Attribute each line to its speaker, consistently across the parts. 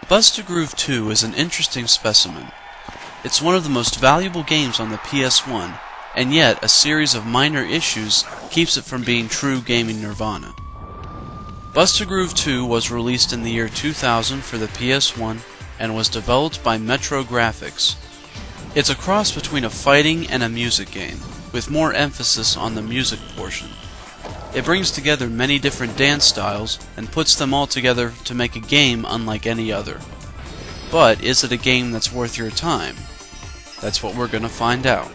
Speaker 1: Busta Groove 2 is an interesting specimen. It's one of the most valuable games on the PS1, and yet a series of minor issues keeps it from being true gaming nirvana. Busta Groove 2 was released in the year 2000 for the PS1 and was developed by Metro Graphics. It's a cross between a fighting and a music game, with more emphasis on the music portion. It brings together many different dance styles and puts them all together to make a game unlike any other. But is it a game that's worth your time? That's what we're gonna find out.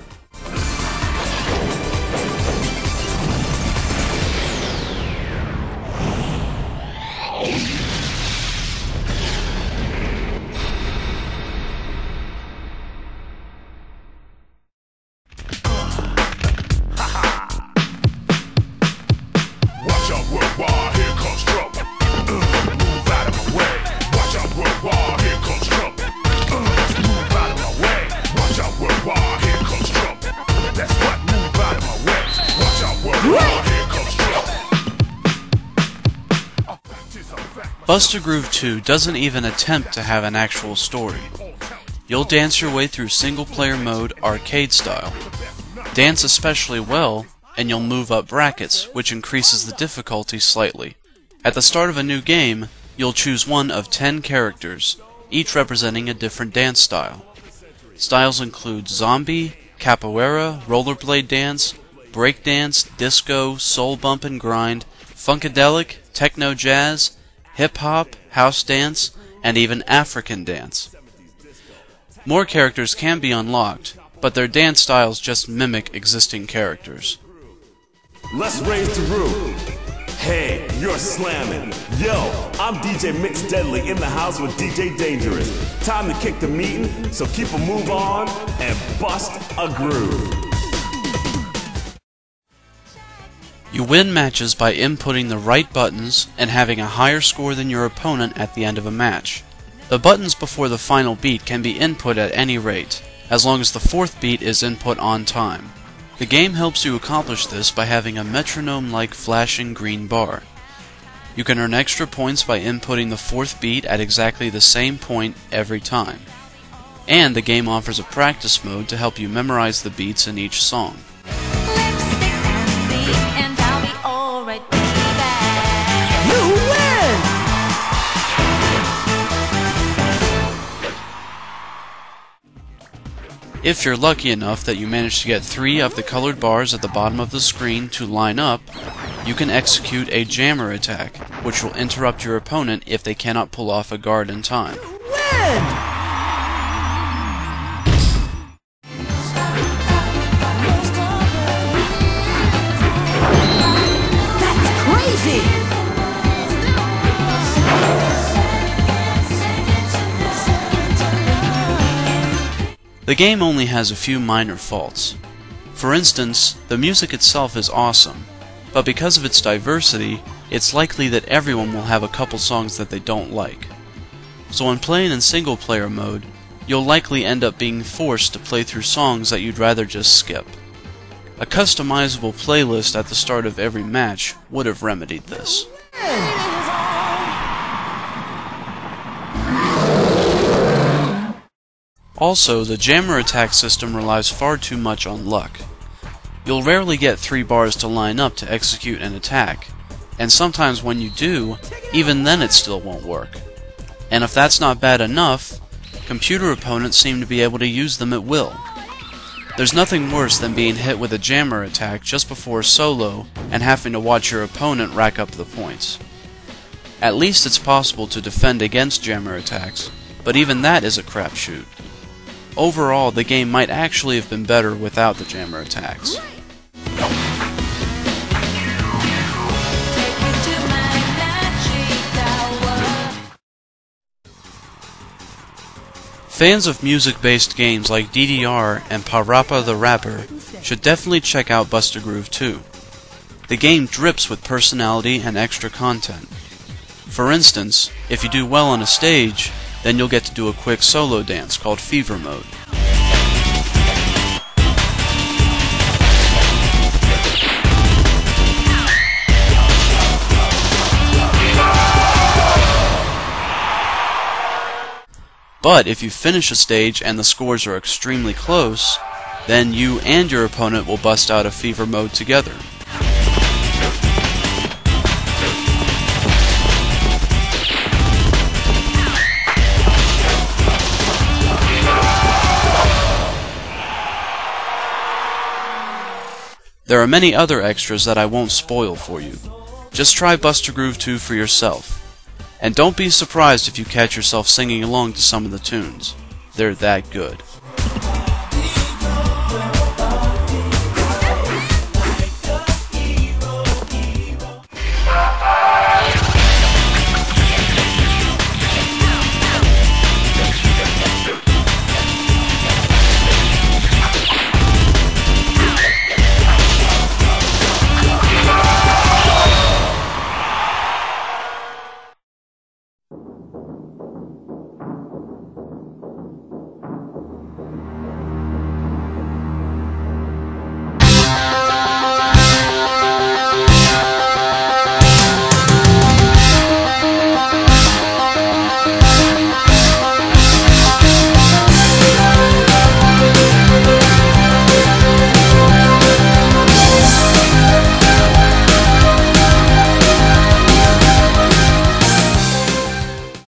Speaker 1: Busta Groove 2 doesn't even attempt to have an actual story. You'll dance your way through single-player mode arcade style. Dance especially well, and you'll move up brackets, which increases the difficulty slightly. At the start of a new game, you'll choose one of 10 characters, each representing a different dance style. Styles include zombie, capoeira, rollerblade dance, breakdance, disco, soul bump and grind, funkadelic, techno jazz, hip-hop, house dance, and even African dance. More characters can be unlocked, but their dance styles just mimic existing characters.
Speaker 2: Let's raise the roof. Hey, you're slamming. Yo, I'm DJ Mix Deadly in the house with DJ Dangerous. Time to kick the meeting, so keep a move on and bust a groove.
Speaker 1: You win matches by inputting the right buttons and having a higher score than your opponent at the end of a match. The buttons before the final beat can be input at any rate, as long as the fourth beat is input on time. The game helps you accomplish this by having a metronome-like flashing green bar. You can earn extra points by inputting the fourth beat at exactly the same point every time. And the game offers a practice mode to help you memorize the beats in each song. If you're lucky enough that you manage to get 3 of the colored bars at the bottom of the screen to line up, you can execute a jammer attack, which will interrupt your opponent if they cannot pull off a guard in time.
Speaker 3: That's crazy!
Speaker 1: The game only has a few minor faults. For instance, the music itself is awesome, but because of its diversity, it's likely that everyone will have a couple songs that they don't like. So when playing in single-player mode, you'll likely end up being forced to play through songs that you'd rather just skip. A customizable playlist at the start of every match would have remedied this. Also, the jammer attack system relies far too much on luck. You'll rarely get 3 bars to line up to execute an attack, and sometimes when you do, even then it still won't work. And if that's not bad enough, computer opponents seem to be able to use them at will. There's nothing worse than being hit with a jammer attack just before a solo and having to watch your opponent rack up the points. At least it's possible to defend against jammer attacks, but even that is a crapshoot. Overall, the game might actually have been better without the jammer attacks. Fans of music-based games like DDR and Parappa the Rapper should definitely check out Busta Groove 2. The game drips with personality and extra content. For instance, if you do well on a stage, then you'll get to do a quick solo dance called Fever Mode. But if you finish a stage and the scores are extremely close, then you and your opponent will bust out of fever mode together. There are many other extras that I won't spoil for you. Just try Buster Groove 2 for yourself. And don't be surprised if you catch yourself singing along to some of the tunes. They're that good.